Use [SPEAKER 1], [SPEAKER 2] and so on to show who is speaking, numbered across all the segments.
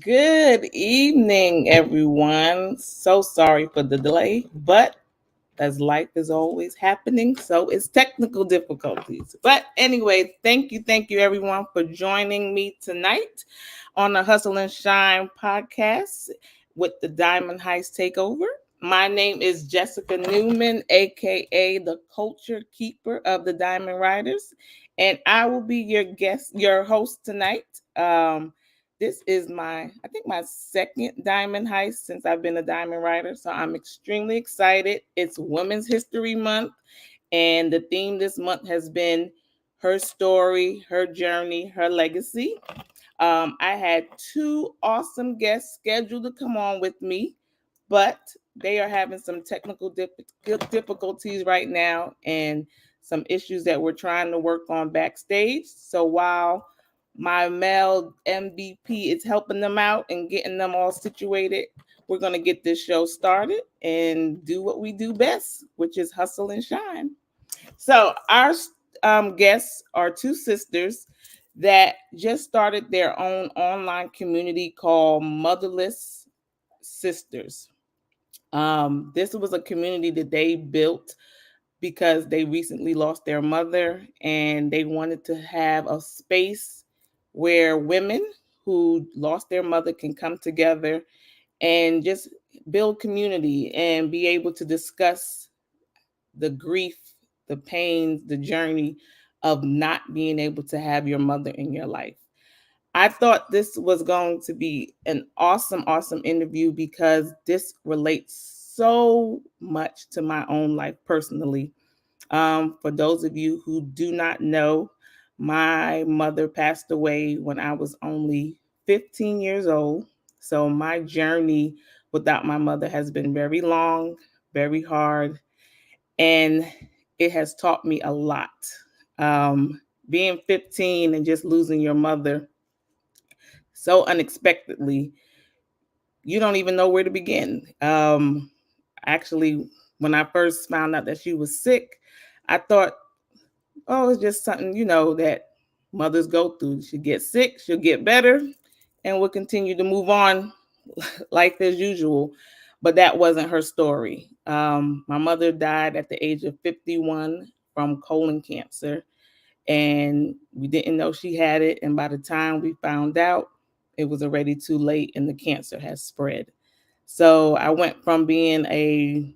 [SPEAKER 1] Good evening, everyone. So sorry for the delay, but as life is always happening, so it's technical difficulties. But anyway, thank you, everyone, for joining me tonight on the Hustle and Shine podcast with the Diamond Heist Takeover. My name is Jessica Newman, aka the Culture Keeper of the Diamond Riders, and I will be your host tonight. This is I think my second Diamond Heist since I've been a Diamond Rider. So I'm extremely excited. It's Women's History Month, and the theme this month has been her story, her journey, her legacy. I had two awesome guests scheduled to come on with me, but they are having some technical difficulties right now and some issues that we're trying to work on backstage. So while my male MVP is helping them out and getting them all situated, we're going to get this show started and do what we do best, which is hustle and shine. So our guests are two sisters that just started their own online community called Motherless Sisters. This was a community that they built because they recently lost their mother and they wanted to have a space where women who lost their mother can come together and just build community and be able to discuss the grief, the pains, the journey of not being able to have your mother in your life. I thought this was going to be an awesome interview because this relates so much to my own life personally. For those of you who do not know, my mother passed away when I was only 15 years old. So my journey without my mother has been very long, very hard, and it has taught me a lot. Being 15 and just losing your mother so unexpectedly, you don't even know where to begin. Actually, when I first found out that she was sick, I thought, oh, it's just something, that mothers go through. She'll get sick, she'll get better, and we'll continue to move on life as usual. But that wasn't her story. My mother died at the age of 51 from colon cancer, and we didn't know she had it. And by the time we found out, it was already too late and the cancer has spread. So I went from being a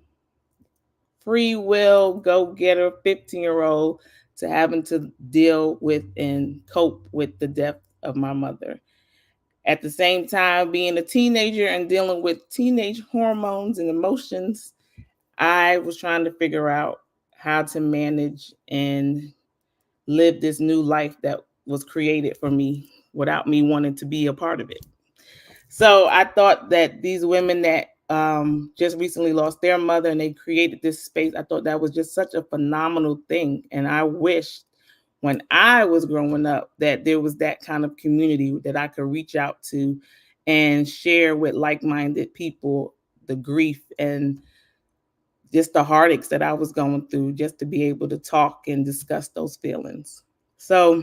[SPEAKER 1] free will go getter 15-year-old to having to deal with and cope with the death of my mother. At the same time, being a teenager and dealing with teenage hormones and emotions, I was trying to figure out how to manage and live this new life that was created for me without me wanting to be a part of it. So I thought that these women that just recently lost their mother and they created this space, I thought that was just such a phenomenal thing. And I wished when I was growing up that there was that kind of community that I could reach out to and share with like-minded people the grief and just the heartaches that I was going through, just to be able to talk and discuss those feelings. So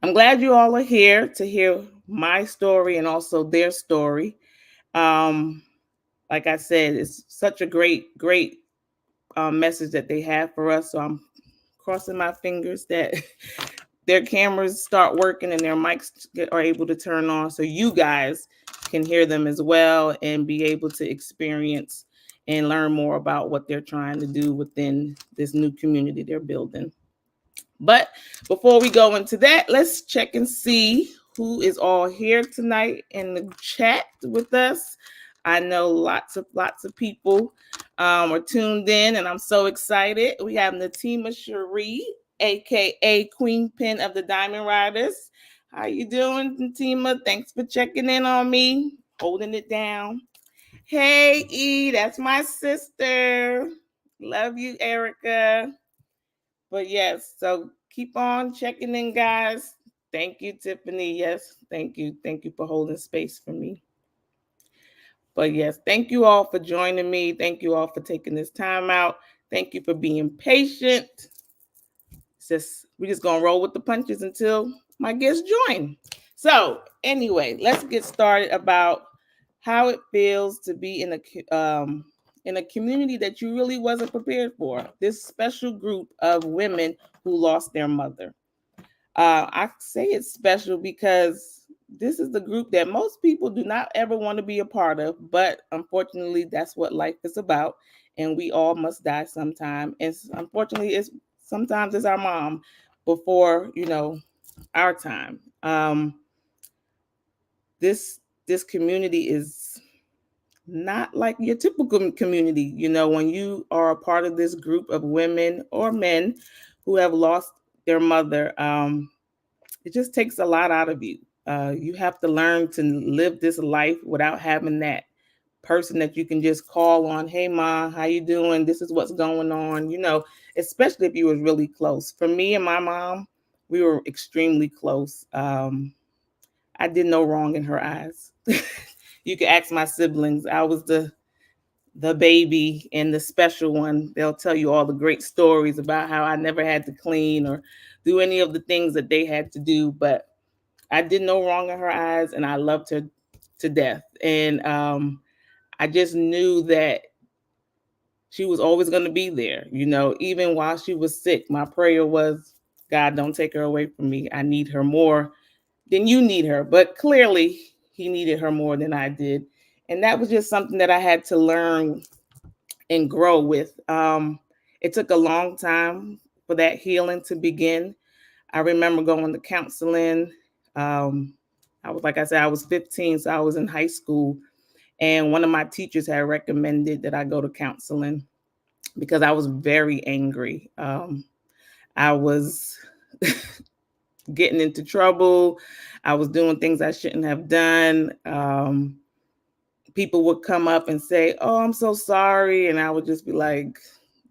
[SPEAKER 1] I'm glad you all are here to hear my story and also their story. Um, like I said, it's such a great message that they have for us. So I'm crossing my fingers that their cameras start working and their mics are able to turn on so you guys can hear them as well and be able to experience and learn more about what they're trying to do within this new community they're building. But before we go into that, let's check and see who is all here tonight in the chat with us. I know lots of people are tuned in, and I'm so excited. We have Natima Sheree, aka Queen Pin of the Diamond Riders. How you doing, Natima? Thanks for checking in on me, holding it down. Hey, E, that's my sister. Love you, Erica. But yes, so keep on checking in, guys. Thank you, Tiffany. Yes, thank you. Thank you for holding space for me. But yes, thank you all for joining me. Thank you all for taking this time out. Thank you for being patient. We're just gonna roll with the punches until my guests join. So anyway, let's get started about how it feels to be in a community that you really wasn't prepared for. This special group of women who lost their mother. I say it's special because this is the group that most people do not ever want to be a part of, but unfortunately, that's what life is about, and we all must die sometime. And unfortunately, it's sometimes it's our mom before our time. This community is not like your typical community. When you are a part of this group of women or men who have lost their mother, it just takes a lot out of you. You have to learn to live this life without having that person that you can just call on. Hey, Ma, how you doing? This is what's going on. Especially if you was really close. For me and my mom, we were extremely close. I did no wrong in her eyes. You can ask my siblings. I was the baby and the special one. They'll tell you all the great stories about how I never had to clean or do any of the things that they had to do, but I did no wrong in her eyes, and I loved her to death. And I just knew that she was always going to be there. Even while she was sick, my prayer was, God, don't take her away from me. I need her more than you need her. But clearly, he needed her more than I did. And that was just something that I had to learn and grow with. It took a long time for that healing to begin. I remember going to counseling. I was, like I said, I was 15, so I was in high school. And one of my teachers had recommended that I go to counseling because I was very angry. I was getting into trouble. I was doing things I shouldn't have done. People would come up and say, "Oh, I'm so sorry." And I would just be like,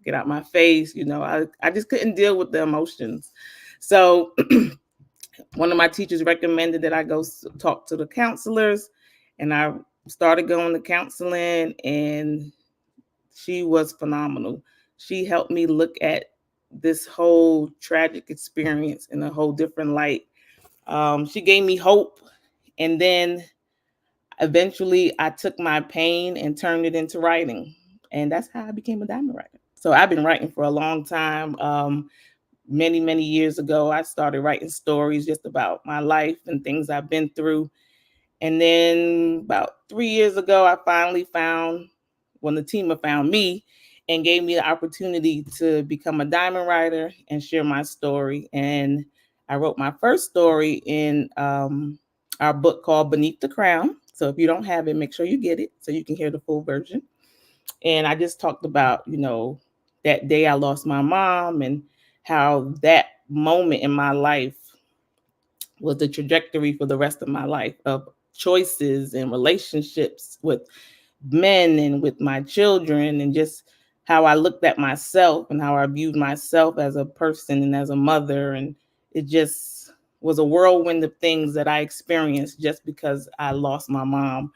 [SPEAKER 1] get out my face. I just couldn't deal with the emotions. So one of my teachers recommended that I go talk to the counselors, and I started going to counseling, and she was phenomenal. She helped me look at this whole tragic experience in a whole different light. She gave me hope, and then eventually I took my pain and turned it into writing, and that's how I became a diamond writer. So I've been writing for a long time. Many years ago, I started writing stories just about my life and things I've been through. And then about 3 years ago, I finally found, when Natima found me and gave me the opportunity to become a diamond writer and share my story. And I wrote my first story in our book called Beneath the Crown. So if you don't have it, make sure you get it so you can hear the full version. And I just talked about, that day I lost my mom and how that moment in my life was the trajectory for the rest of my life of choices and relationships with men and with my children, and just how I looked at myself and how I viewed myself as a person and as a mother. And it just was a whirlwind of things that I experienced just because I lost my mom.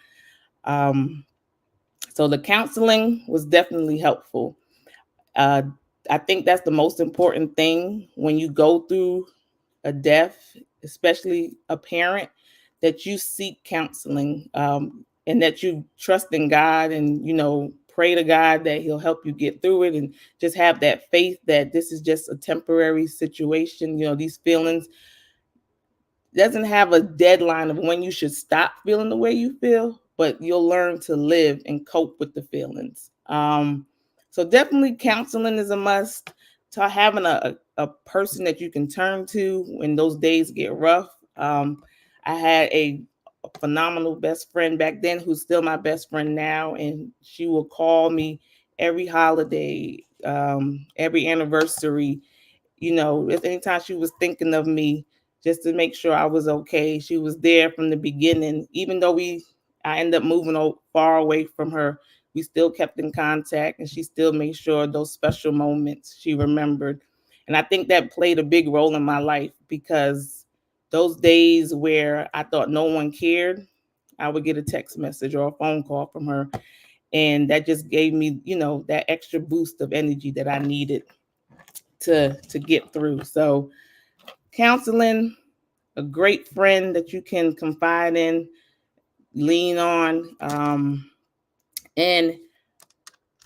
[SPEAKER 1] Um, so the counseling was definitely helpful. Uh, I think that's the most important thing when you go through a death, especially a parent, that you seek counseling, and that you trust in God, and pray to God that He'll help you get through it, and just have that faith that this is just a temporary situation. These feelings doesn't have a deadline of when you should stop feeling the way you feel, but you'll learn to live and cope with the feelings. So definitely counseling is a must. To having a person that you can turn to when those days get rough. I had a phenomenal best friend back then who's still my best friend now, and she will call me every holiday, every anniversary. If anytime she was thinking of me, just to make sure I was okay. She was there from the beginning. Even though I ended up moving far away from her, we still kept in contact, and she still made sure those special moments she remembered. And I think that played a big role in my life, because those days where I thought no one cared, I would get a text message or a phone call from her. And that just gave me, that extra boost of energy that I needed to get through. So counseling, a great friend that you can confide in, lean on, and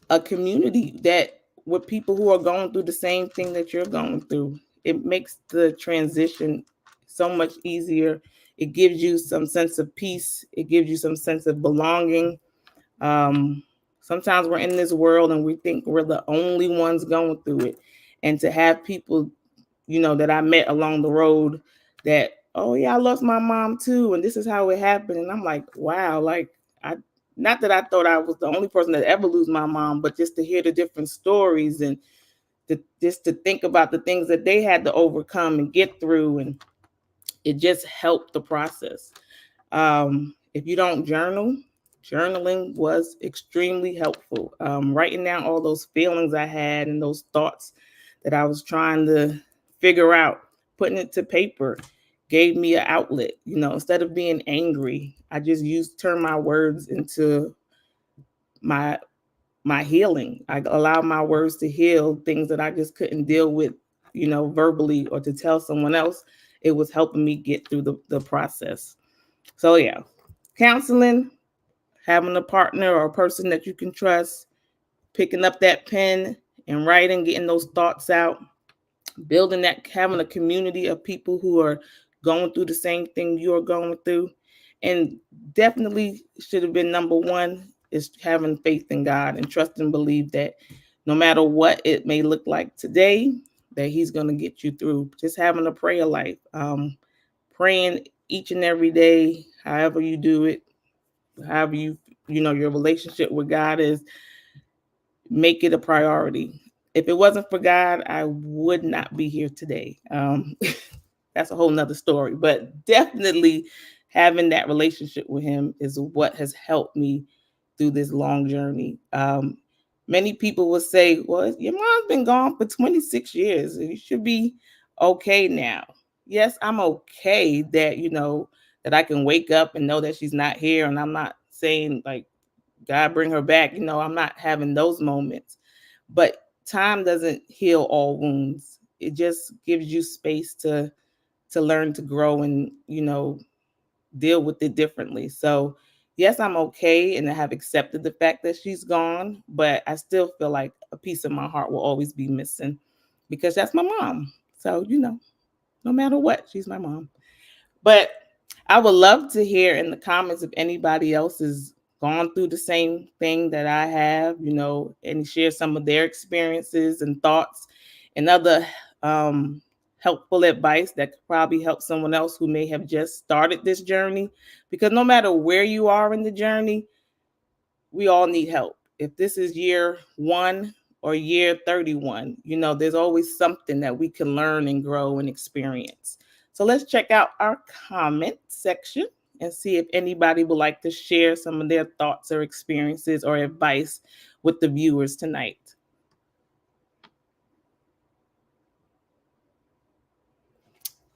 [SPEAKER 1] a community that with people who are going through the same thing that you're going through. It makes the transition so much easier. It gives you some sense of peace. It gives you some sense of belonging. Um, Sometimes we're in this world and we think we're the only ones going through it. And to have people, that I met along the road that, oh yeah, I lost my mom too, and this is how it happened. And I'm like, wow, like I not that I thought I was the only person that ever lose my mom, but just to hear the different stories and just to think about the things that they had to overcome and get through, and it just helped the process. If you don't journal, journaling was extremely helpful. Writing down all those feelings I had and those thoughts that I was trying to figure out, putting it to paper gave me an outlet. Instead of being angry, I just turn my words into my my healing. I allowed my words to heal things that I just couldn't deal with, verbally or to tell someone else. It was helping me get through the process. So yeah, counseling, having a partner or a person that you can trust, picking up that pen and writing, getting those thoughts out, building that, having a community of people who are going through the same thing you're going through. And definitely should have been number one is having faith in God and trust and believe that no matter what it may look like today, that He's going to get you through. Just having a prayer life, praying each and every day, however you do it, however your relationship with God is, make it a priority. If it wasn't for God, I would not be here today. That's a whole nother story, but definitely having that relationship with Him is what has helped me through this long journey. Many people will say, well, your mom's been gone for 26 years. You should be okay now. Yes, I'm okay that, that I can wake up and know that she's not here. And I'm not saying like, God bring her back. I'm not having those moments. But time doesn't heal all wounds. It just gives you space to learn to grow and, deal with it differently. So yes, I'm okay and I have accepted the fact that she's gone, but I still feel like a piece of my heart will always be missing because that's my mom. So, no matter what, she's my mom. But I would love to hear in the comments if anybody else has gone through the same thing that I have, and share some of their experiences and thoughts and other helpful advice that could probably help someone else who may have just started this journey. Because no matter where you are in the journey, we all need help. If this is year 1 or year 31, there's always something that we can learn and grow and experience. So let's check out our comment section and see if anybody would like to share some of their thoughts or experiences or advice with the viewers tonight.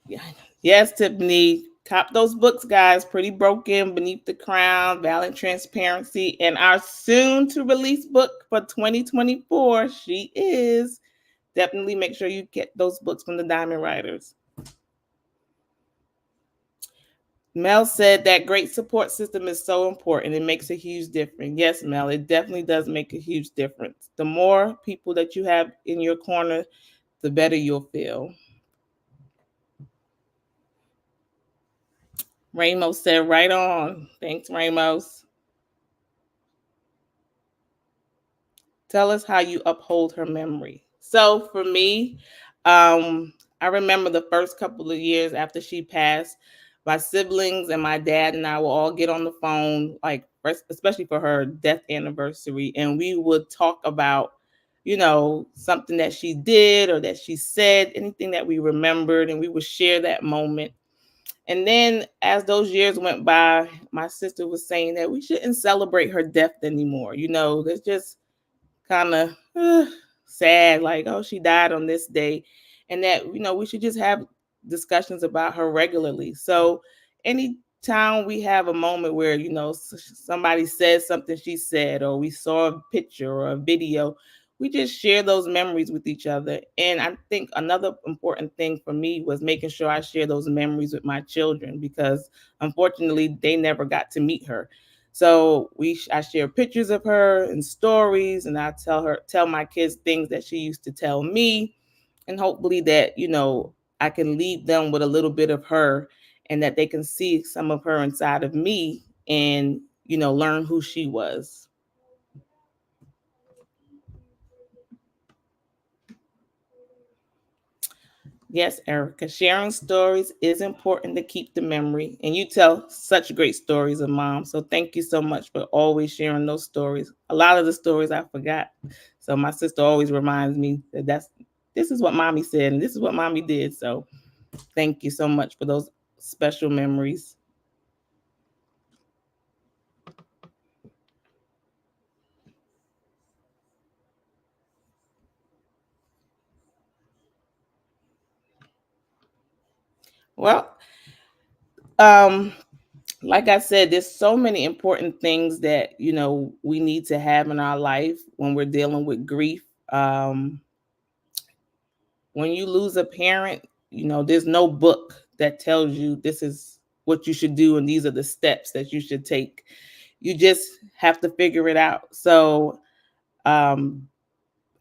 [SPEAKER 1] Yeah. Yes, Tiffany. Cop those books, guys. Pretty Broken, Beneath the Crown, Valiant Transparency, and our soon to release book for 2024. She is. Definitely make sure you get those books from the Diamond Writers. Mel said that great support system is so important. It makes a huge difference. Yes, Mel, it definitely does make a huge difference. The more people that you have in your corner, the better you'll feel. Ramos said, right on. Thanks, Ramos. Tell us how you uphold her memory. So for me, I remember the first couple of years after she passed, my siblings and my dad and I will all get on the phone, like especially for her death anniversary, and we would talk about, something that she did or that she said, anything that we remembered, and we would share that moment. And then as those years went by, my sister was saying that we shouldn't celebrate her death anymore. There's just kind of sad, like, oh, she died on this day, and that we should just have discussions about her regularly. So anytime we have a moment where somebody says something she said, or we saw a picture or a video, we just share those memories with each other. And I think another important thing for me was making sure I share those memories with my children, because unfortunately they never got to meet her. So I share pictures of her and stories, and I tell my kids things that she used to tell me, and hopefully that, I can leave them with a little bit of her, and that they can see some of her inside of me, and learn who she was. Yes, Erica, sharing stories is important to keep the memory. And you tell such great stories of mom. So thank you so much for always sharing those stories. A lot of the stories I forgot. So my sister always reminds me that this is what mommy said and this is what mommy did. So thank you so much for those special memories. Well, um, like I said, there's so many important things that we need to have in our life when we're dealing with grief. When you lose a parent, there's no book that tells you this is what you should do and these are the steps that you should take. You just have to figure it out. So um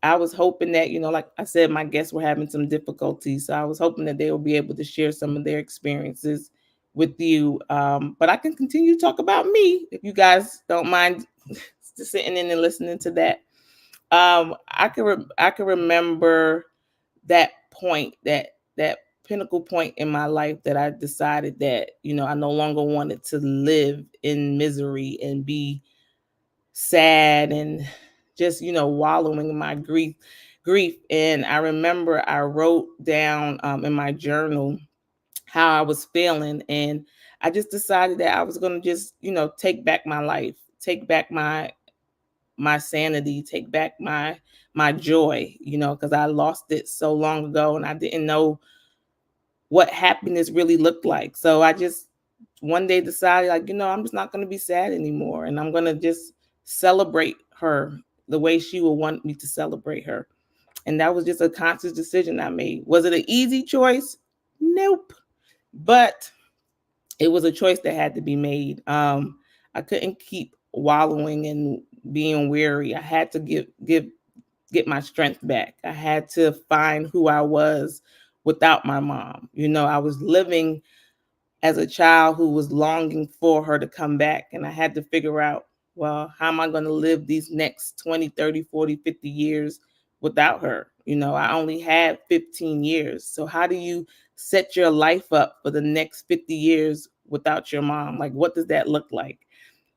[SPEAKER 1] I was hoping that, like I said, my guests were having some difficulties. So I was hoping that they will be able to share some of their experiences with you. But I can continue to talk about me if you guys don't mind just sitting in and listening to that. I can remember that point, that pinnacle point in my life, that I decided that I no longer wanted to live in misery and be sad and just wallowing in my grief. And I remember I wrote down in my journal how I was feeling, and I just decided that I was going to just take back my life, take back my sanity, take back my joy, because I lost it so long ago and I didn't know what happiness really looked like. So I just one day decided, like, I'm just not going to be sad anymore, and I'm going to just celebrate her the way she would want me to celebrate her. And that was just a conscious decision I made. Was it an easy choice? Nope. But it was a choice that had to be made. I couldn't keep wallowing and being weary. I had to get my strength back. I had to find who I was without my mom. I was living as a child who was longing for her to come back, and I had to figure out, well, how am I going to live these next 20, 30, 40, 50 years without her? I only had 15 years. So how do you set your life up for the next 50 years without your mom? Like, what does that look like?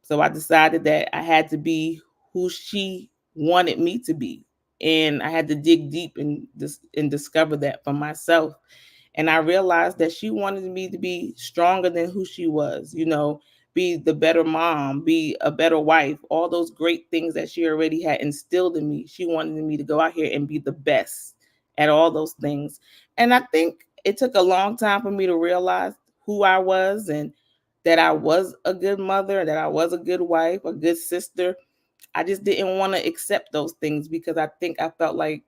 [SPEAKER 1] So I decided that I had to be who she wanted me to be. And I had to dig deep and discover that for myself. And I realized that she wanted me to be stronger than who she was, be the better mom, be a better wife, all those great things that she already had instilled in me. She wanted me to go out here and be the best at all those things. And I think it took a long time for me to realize who I was, and that I was a good mother, that I was a good wife, a good sister. I just didn't want to accept those things because I think I felt like,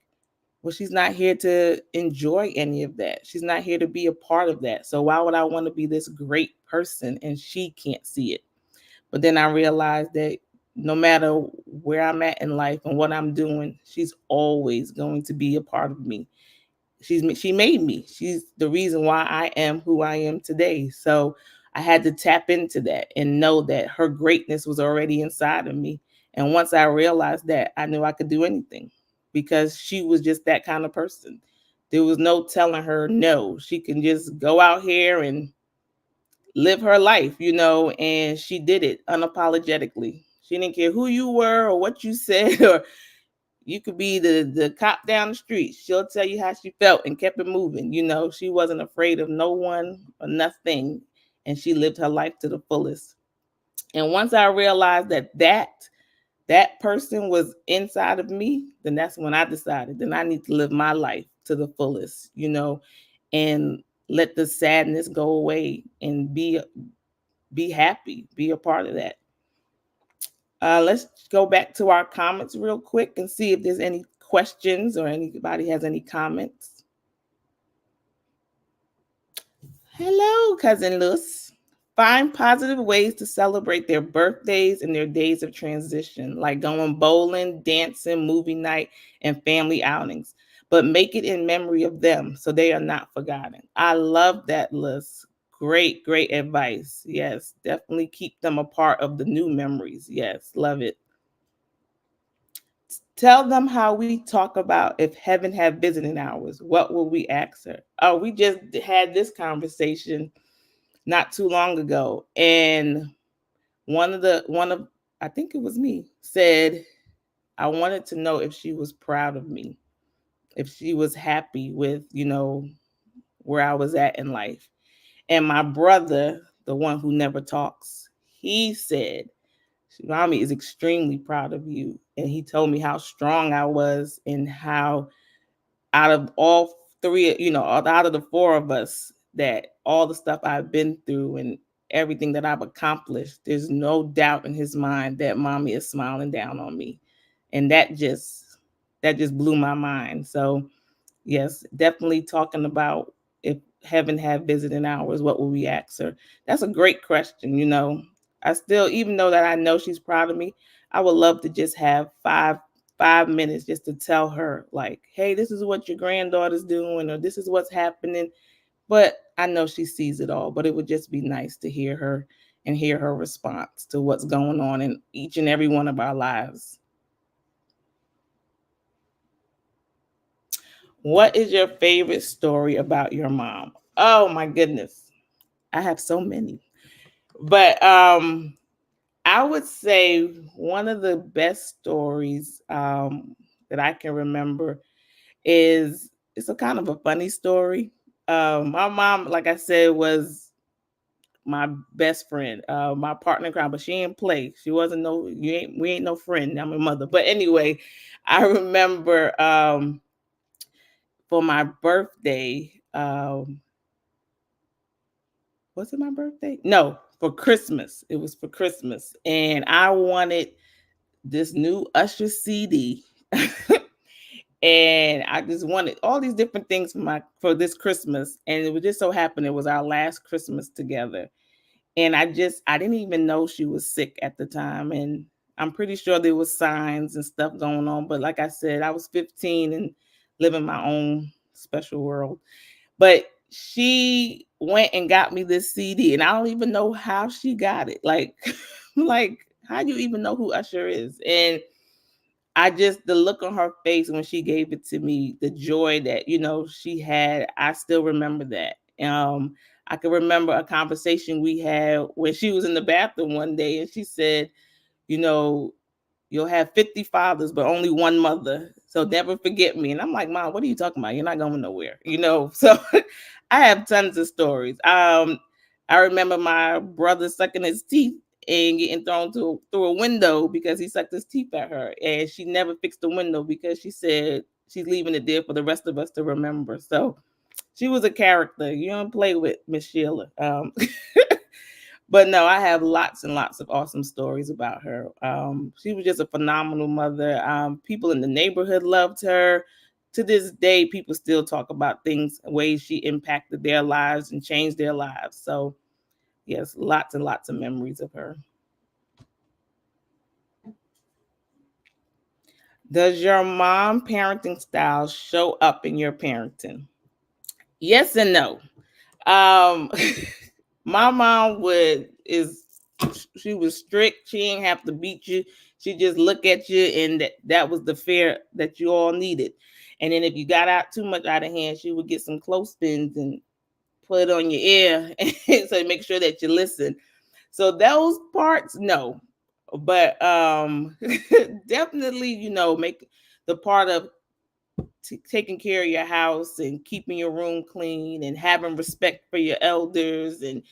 [SPEAKER 1] well, she's not here to enjoy any of that. She's not here to be a part of that. So why would I want to be this great person and she can't see it? But then I realized that no matter where I'm at in life and what I'm doing, she's always going to be a part of me. She made me. She's the reason why I am who I am today. So I had to tap into that and know that her greatness was already inside of me. And once I realized that, I knew I could do anything, because she was just that kind of person. There was no telling her no. She can just go out here and live her life, and she did it unapologetically. She didn't care who you were or what you said, or you could be the cop down the street. She'll tell you how she felt and kept it moving. She wasn't afraid of no one or nothing, and she lived her life to the fullest. And once I realized that person was inside of me, then that's when I decided, then I need to live my life to the fullest, and let the sadness go away and be happy, be a part of that. Let's go back to our comments real quick and see if there's any questions or anybody has any comments. Hello, Cousin Luz. Find positive ways to celebrate their birthdays and their days of transition, like going bowling, dancing, movie night, and family outings. But make it in memory of them so they are not forgotten. I love that, Luz. Great, great advice. Yes, definitely keep them a part of the new memories. Yes, love it. Tell them how we talk about if heaven had visiting hours. What will we ask her? Oh, we just had this conversation not too long ago, and one of I think it was me said I wanted to know if she was proud of me, if she was happy with where I was at in life. And my brother, the one who never talks, he said, Mommy is extremely proud of you. And he told me how strong I was and how out of all three, out of the four of us, that all the stuff I've been through and everything that I've accomplished, there's no doubt in his mind that Mommy is smiling down on me. And that just blew my mind. So yes, definitely talking about if heaven had visiting hours, what would we ask her? That's a great question. I still, even though that I know she's proud of me, I would love to just have five minutes just to tell her, like, hey, this is what your granddaughter's doing, or this is what's happening. But I know she sees it all. But it would just be nice to hear her and hear her response to what's going on in each and every one of our lives. What is your favorite story about your mom? Oh my goodness. I have so many. But I would say one of the best stories that I can remember is it's a kind of a funny story. My mom, like I said, was my best friend, my partner in crime, but she ain't play. She wasn't no we ain't no friend. I'm a mother. But anyway, I remember for my birthday, was it my birthday? No, for Christmas. It was for Christmas. And I wanted this new Usher CD. And I just wanted all these different things for this Christmas. And it was just so happened it was our last Christmas together. And I didn't even know she was sick at the time. And I'm pretty sure there was signs and stuff going on. But like I said, I was 15 and living my own special world. But she went and got me this CD, and I don't even know how she got it. Like, like how do you even know who Usher is? And I just the look on her face when she gave it to me, the joy that she had. I still remember that. I can remember a conversation we had when she was in the bathroom one day, and she said, you know, you'll have 50 fathers, but only one mother. So never forget me. And I'm like, Mom, what are you talking about? You're not going nowhere, So I have tons of stories. I remember my brother sucking his teeth and getting thrown through a window because he sucked his teeth at her. And she never fixed the window because she said she's leaving it there for the rest of us to remember. So she was a character. You don't play with Miss Sheila. But no, I have lots and lots of awesome stories about her. She was just a phenomenal mother. People in the neighborhood loved her. To this day, people still talk about ways she impacted their lives and changed their lives. So, yes, lots and lots of memories of her. Does your mom parenting style show up in your parenting? Yes and no. Um, my mom she was strict. She didn't have to beat you. She just look at you, and that was the fear that you all needed. And then if you got out too much out of hand, she would get some clothespins and put it on your ear, so make sure that you listen. So those parts, no, but definitely, make the part of taking care of your house and keeping your room clean and having respect for your elders and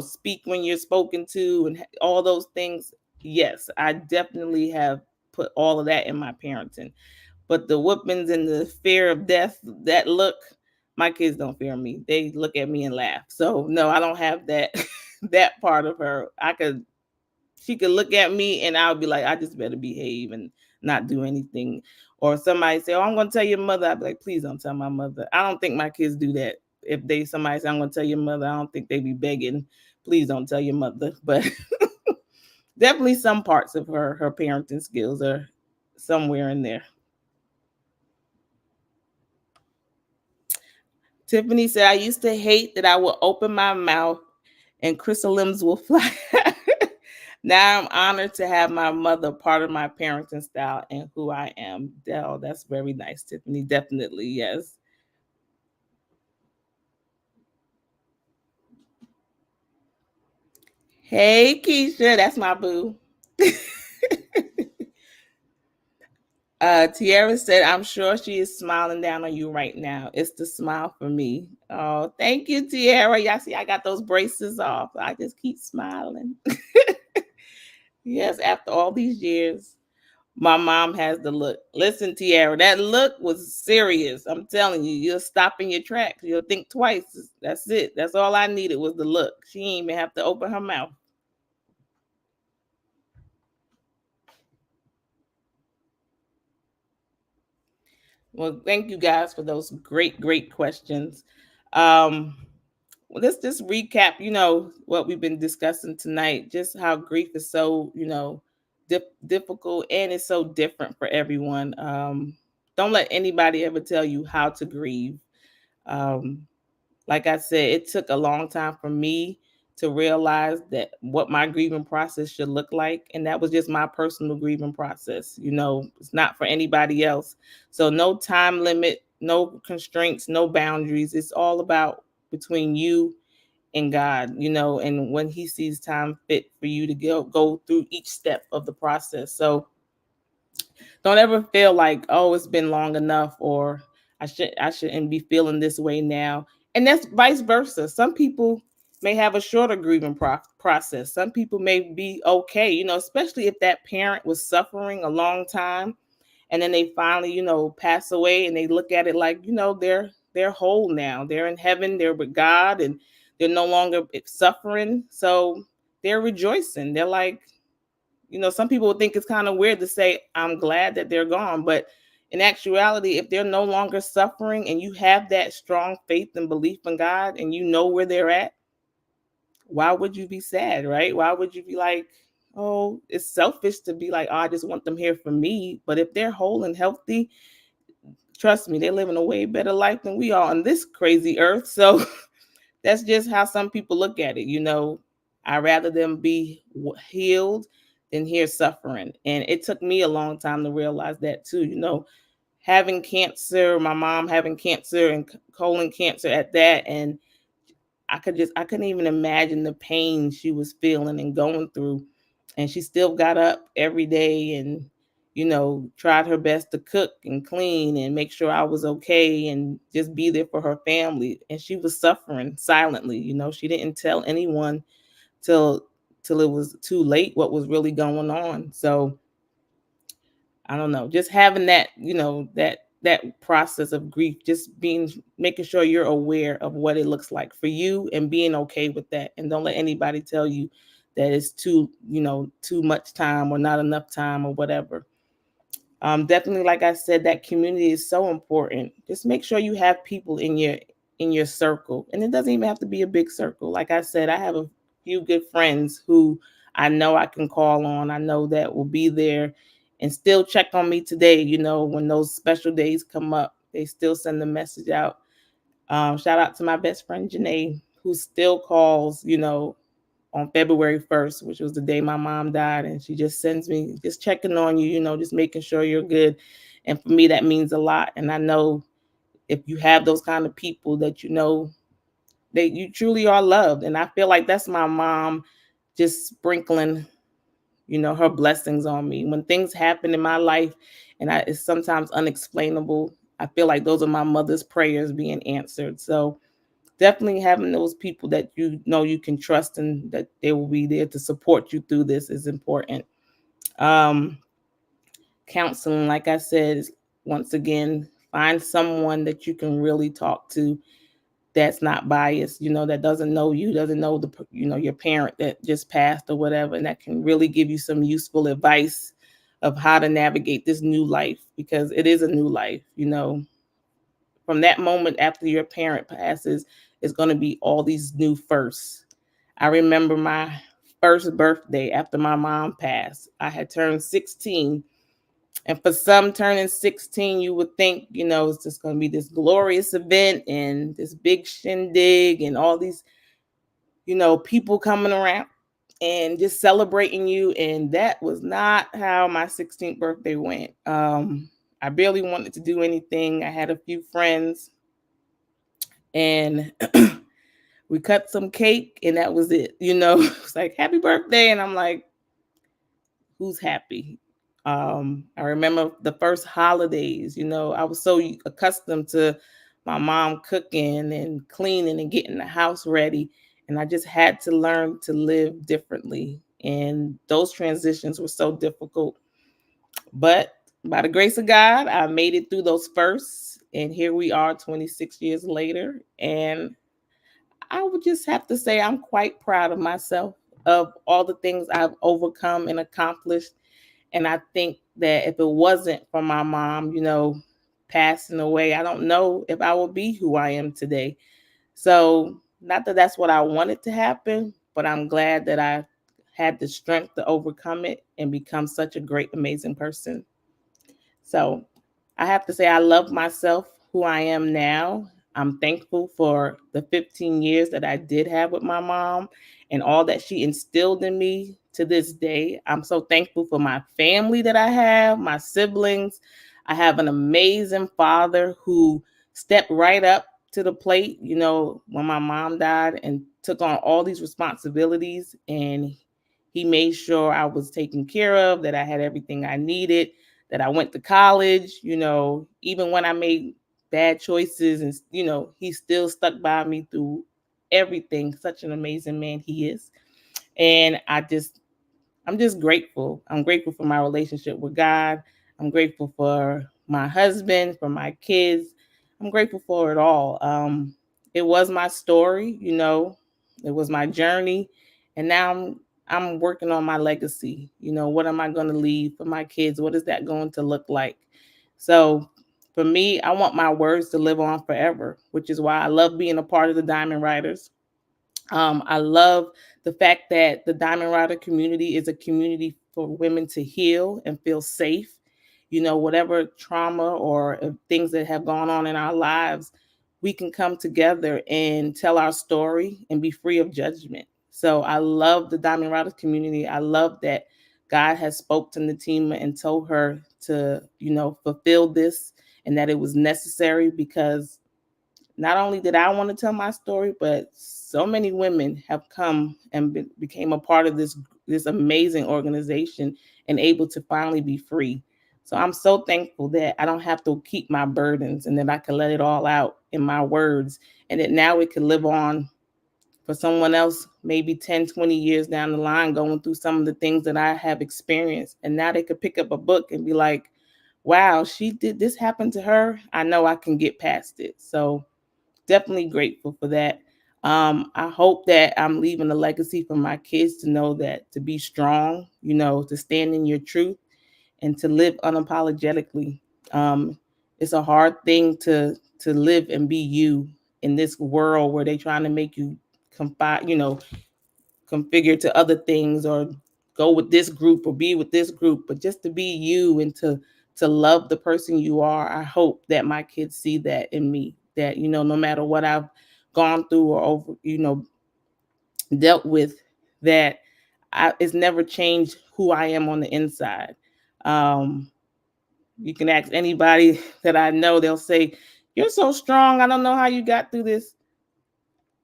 [SPEAKER 1] speak when you're spoken to and all those things. Yes, I definitely have put all of that in my parenting. But the whoopings and the fear of death, that look, my kids don't fear me. They look at me and laugh. So no, I don't have that that part of her. She could look at me and I would be like, I just better behave and not do anything. Or somebody say, "Oh, I'm going to tell your mother." I'd be like, "Please don't tell my mother." I don't think my kids do that. If somebody say, "I'm going to tell your mother," I don't think they be begging, "Please don't tell your mother." But definitely some parts of her parenting skills are somewhere in there. Tiffany said, "I used to hate that I would open my mouth and chrysalims will fly." Now I'm honored to have my mother part of my parenting style and who I am. Dell, that's very nice, Tiffany. Definitely, yes. Hey, Keisha, that's my boo. Tiara said, "I'm sure she is smiling down on you right now. It's the smile for me." Oh, thank you, Tiara. Y'all see, I got those braces off. I just keep smiling. Yes, after all these years, my mom has the look. Listen, Tiara, that look was serious. I'm telling you, you'll stop in your tracks. You'll think twice. That's it. That's all I needed was the look. She didn't even have to open her mouth. Well, thank you guys for those great, great questions. Um, let's just recap, what we've been discussing tonight, just how grief is so, difficult and it's so different for everyone. Don't let anybody ever tell you how to grieve. Um, like I said, it took a long time for me to realize that what my grieving process should look like. And that was just my personal grieving process. It's not for anybody else. So, no time limit, no constraints, no boundaries. It's all about between you and God, and when He sees time fit for you to go through each step of the process. So, don't ever feel like, oh, it's been long enough, or I shouldn't be feeling this way now. And that's vice versa. Some people may have a shorter grieving process. Some people may be okay, especially if that parent was suffering a long time and then they finally, pass away, and they look at it like, they're whole now. They're in heaven, they're with God, and they're no longer suffering. So they're rejoicing. They're like, some people would think it's kind of weird to say, "I'm glad that they're gone." But in actuality, if they're no longer suffering and you have that strong faith and belief in God and you know where they're at, why would you be sad, right? Why would you be like, "Oh, it's selfish to be like, oh, I just want them here for me." But if they're whole and healthy, trust me, they're living a way better life than we are on this crazy earth. So that's just how some people look at it. I rather them be healed than here suffering. And it took me a long time to realize that too. Having cancer, my mom having cancer and colon cancer at that, and I couldn't even imagine the pain she was feeling and going through. And she still got up every day and, tried her best to cook and clean and make sure I was okay and just be there for her family. And she was suffering silently. She didn't tell anyone till it was too late what was really going on. So I don't know, just having that, that process of grief, just making sure you're aware of what it looks like for you and being okay with that. And don't let anybody tell you that it's too much time or not enough time or whatever. Definitely, like I said, that community is so important. Just make sure you have people in your circle, and it doesn't even have to be a big circle. Like I said, I have a few good friends who I know I can call on. I know that will be there and still check on me today. When those special days come up, they still send the message out. Shout out to my best friend Janae, who still calls. On February 1st, which was the day my mom died. And she just sends me, just checking on you, just making sure you're good. And for me, that means a lot. And I know if you have those kind of people that that you truly are loved. And I feel like that's my mom just sprinkling, her blessings on me. When things happen in my life and it's sometimes unexplainable, I feel like those are my mother's prayers being answered. So definitely having those people that you can trust and that they will be there to support you through this is important. Um, Counseling, like I said, is, once again, find someone that you can really talk to that's not biased, that doesn't know you, doesn't know your parent that just passed or whatever, and that can really give you some useful advice. of how to navigate this new life, because it is a new life. From that moment after your parent passes, it's going to be all these new firsts. I remember my first birthday after my mom passed. I had turned 16. And for some, turning 16, you would think, it's just going to be this glorious event and this big shindig and all these, people coming around and just celebrating you. And that was not how my 16th birthday went. I barely wanted to do anything. I had a few friends and we cut some cake and that was it. It's like, happy birthday. And I'm like, who's happy? I remember the first holidays, I was so accustomed to my mom cooking and cleaning and getting the house ready. And I just had to learn to live differently. And those transitions were so difficult. But by the grace of God, I made it through those firsts. And here we are 26 years later. And I would just have to say I'm quite proud of myself, of all the things I've overcome and accomplished. And I think that if it wasn't for my mom, passing away, I don't know if I would be who I am today. So, not that that's what I wanted to happen, but I'm glad that I had the strength to overcome it and become such a great, amazing person. So I have to say, I love myself, who I am now. I'm thankful for the 15 years that I did have with my mom and all that she instilled in me to this day. I'm so thankful for my family that I have, my siblings. I have an amazing father who stepped right up to the plate, when my mom died and took on all these responsibilities. And he made sure I was taken care of, that I had everything I needed, that I went to college, even when I made bad choices and, he still stuck by me through everything. Such an amazing man he is. And I'm just grateful. I'm grateful for my relationship with God. I'm grateful for my husband, for my kids. I'm grateful for it all. It was my story, it was my journey. And now I'm working on my legacy. What am I going to leave for my kids? What is that going to look like? So for me, I want my words to live on forever, which is why I love being a part of the Diamond Riders. I love the fact that the Diamond Rider community is a community for women to heal and feel safe. Whatever trauma or things that have gone on in our lives, we can come together and tell our story and be free of judgment. So I love the Diamond Riders community. I love that God has spoke to Natima and told her to, fulfill this, and that it was necessary, because not only did I want to tell my story, but so many women have come and became a part of this amazing organization and able to finally be free. So I'm so thankful that I don't have to keep my burdens, and that I can let it all out in my words, and that now it can live on for someone else, maybe 10, 20 years down the line, going through some of the things that I have experienced. And now they could pick up a book and be like, wow, she did this happen to her. I know I can get past it. So definitely grateful for that. I hope that I'm leaving a legacy for my kids to know that to be strong, to stand in your truth and to live unapologetically. Um, it's a hard thing to live and be you in this world where they're trying to make you confide, configure to other things, or go with this group or be with this group, but just to be you and to love the person you are. I hope that my kids see that in me, that, no matter what I've gone through or over, dealt with, that it's never changed who I am on the inside. Um, you can ask anybody that I know, they'll say, you're so strong. I don't know how you got through this.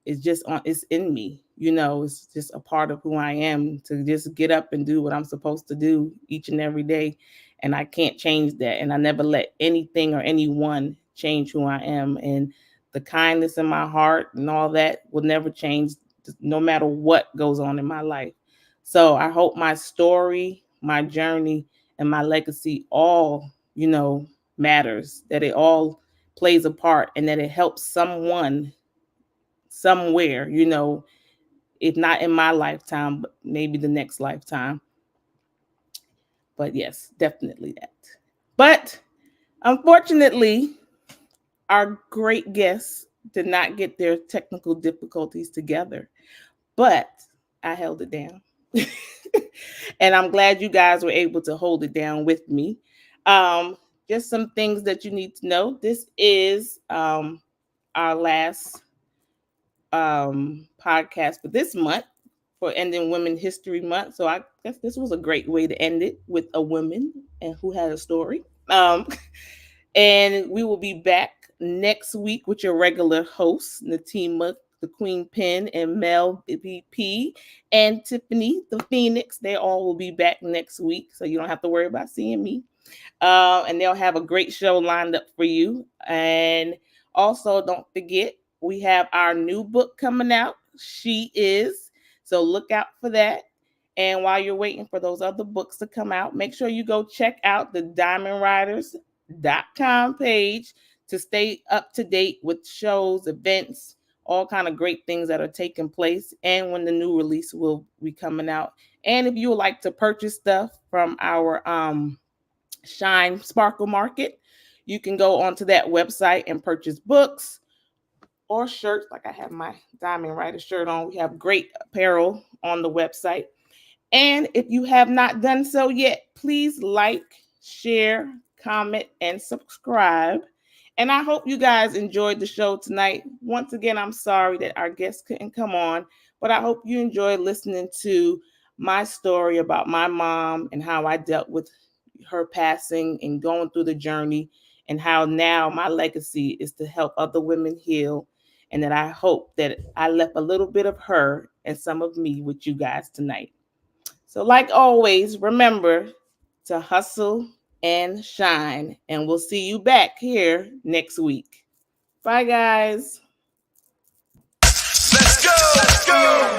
[SPEAKER 1] It's in me. It's just a part of who I am, to just get up and do what I'm supposed to do each and every day. And I can't change that. And I never let anything or anyone change who I am. And the kindness in my heart and all that will never change, no matter what goes on in my life. So I hope my story, my journey, and my legacy all, matters, that it all plays a part, and that it helps someone somewhere, if not in my lifetime, but maybe the next lifetime. But yes, definitely that. But unfortunately, our great guests did not get their technical difficulties together, but I held it down. And I'm glad you guys were able to hold it down with me. Um, just some things that you need to know. This is our last podcast for this month for ending Women History Month. So I guess this was a great way to end it with a woman and who had a story. Um, and we will be back next week with your regular hosts, Natima, the Queen Pin, and Mel BP, and Tiffany, the Phoenix. They all will be back next week, so you don't have to worry about seeing me. And they'll have a great show lined up for you. And also, don't forget, we have our new book coming out. She Is. So look out for that. And while you're waiting for those other books to come out, make sure you go check out the diamondriders.com page to stay up to date with shows, events, all kind of great things that are taking place, and when the new release will be coming out. And if you would like to purchase stuff from our Shine Sparkle Market, you can go onto that website and purchase books or shirts. Like I have my Diamond Rider shirt on. We have great apparel on the website. And if you have not done so yet, please like, share, comment, and subscribe. And I hope you guys enjoyed the show tonight. Once again, I'm sorry that our guests couldn't come on, but I hope you enjoyed listening to my story about my mom and how I dealt with her passing and going through the journey, and how now my legacy is to help other women heal. And that I hope that I left a little bit of her and some of me with you guys tonight. So, like always, remember to hustle and shine. And we'll see you back here next week. Bye, guys.
[SPEAKER 2] Let's go. Let's go.